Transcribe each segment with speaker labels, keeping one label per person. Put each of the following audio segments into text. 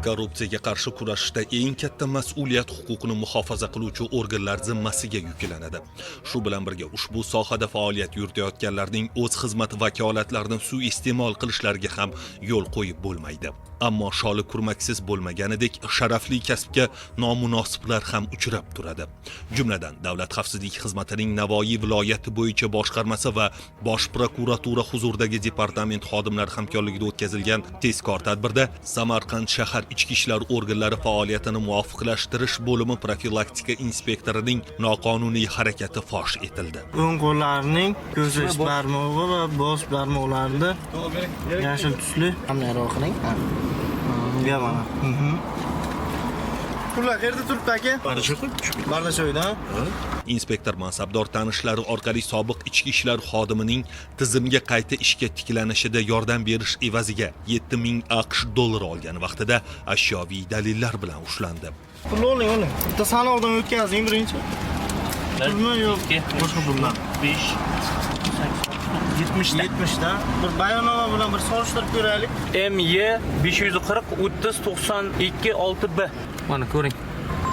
Speaker 1: Korrupsiyaga qarshi kurashishda eng katta mas'uliyat huquqni muhofaza qiluvchi organlar zimmasiga yuklanadi. Shu bilan birga ushbu sohada faoliyat yuritayotganlarning o'z xizmat vakolatlarini suiiste'mol qilishlariga ham yo'l qo'yib bo'lmaydi. Ammo sholi kurmaksiz bo'lmaganidek sharafli kasbga nomunosiblar ham uchrab turadi. Jumladan, Davlat xavfsizlik xizmatining Navoiy viloyati bo'yicha boshqarmasi va Bosh prokuratura huzuridagi departament xodimlari hamkorligida o'tkazilgan tezkor tadbirda Samarqand shahar ichki ishlar organlari faoliyatini muvofiqlashtirish bo'limi profilaktika inspektorining noqonuniy harakati fosh etildi.
Speaker 2: O'ng qo'llarining ko'zish barmog'i va bosh barmoqlarida yashil tusli hamroh qiling. Bunga mana. Pullar qayerda turibdi aka? Barlashoyda.
Speaker 1: Inspektor mansabdor tanishlari orqali sobiq ichki ishlar xodimining tizimga qayta ishga tiklanishida yordam berish evaziga 7000 AQSh dollari olgan vaqtida ashyoviy dalillar bilan ushlandi.
Speaker 2: Pul oling. Bitta sanovdan o'tkazing birinchi. Pulmi yo'q? Boshqa pullar. 5 70 da. Bir bayonnoma bilan bir solishtirib ko'raylik.
Speaker 3: MY 540 30 92 6B. Mana ko'ring.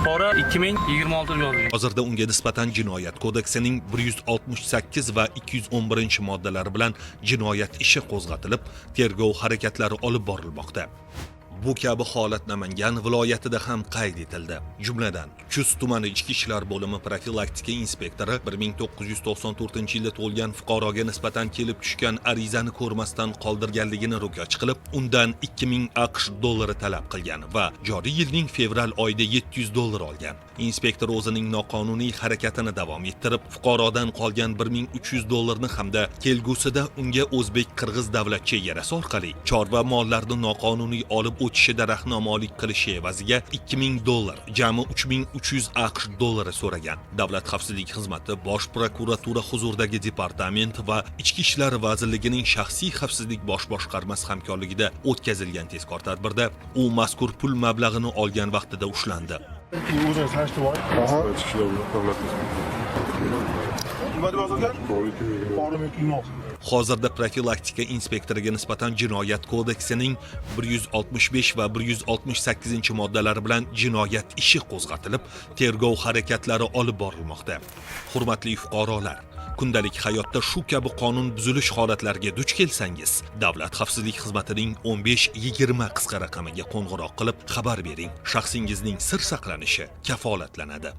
Speaker 3: Qora 2026 yozilgan.
Speaker 1: Hozirda unga nisbatan Jinoyat kodeksining 168 va 211-moddalari bilan jinoyat ishi qo'zg'atilib, tergov harakatlari olib borilmoqda. Bu kabi holat Namangan viloyatida ham qayd etildi. Jumladan, Chust tumani ichki ishlar bo'limi profilaktika inspektori 1994-yilda tug'ilgan fuqaroga nisbatan kelib tushgan arizani ko'rmasdan qoldirganligini ro'kach qilib, undan 2000 AQSh dollari talab qilgan va joriy yilning fevral oyida 700 dollar olgan. Inspektor o'zining noqonuniy harakatini davom ettirib, fuqarodan qolgan 1300 dollarni hamda kelgusida unga o'zbek-qirg'iz davlat chegarasi orqali chorva mollarini noqonuniy olib o'tishida rahnamolik qilishi evaziga 2000 dollar, jami 3300 AQSh dollari so'ragan. Davlat xavfsizlik xizmati Bosh prokuratura huzuridagi departament va Ichki ishlar vazirligining shaxsiy xavfsizlik bosh boshqarmasi hamkorligida o'tkazilgan tezkor tadbirda u mazkur pul mablag'ini olgan vaqtida ushlandi. Hozirda profilaktika inspektoriga nisbatan Jinoyat kodeksining 165 va 168-moddalari bilan jinoyat ishi qo'zg'atilib, tergov harakatlari olib borilmoqda. Hurmatli fuqarolar, kundalik hayotda shu kabi qonun buzilish holatlariga duch kelsangiz, Davlat xavfsizlik xizmatining 15-20 qisqa raqamiga qo'ng'iroq qilib xabar bering. Shaxsingizning sir saqlanishi kafolatlanadi.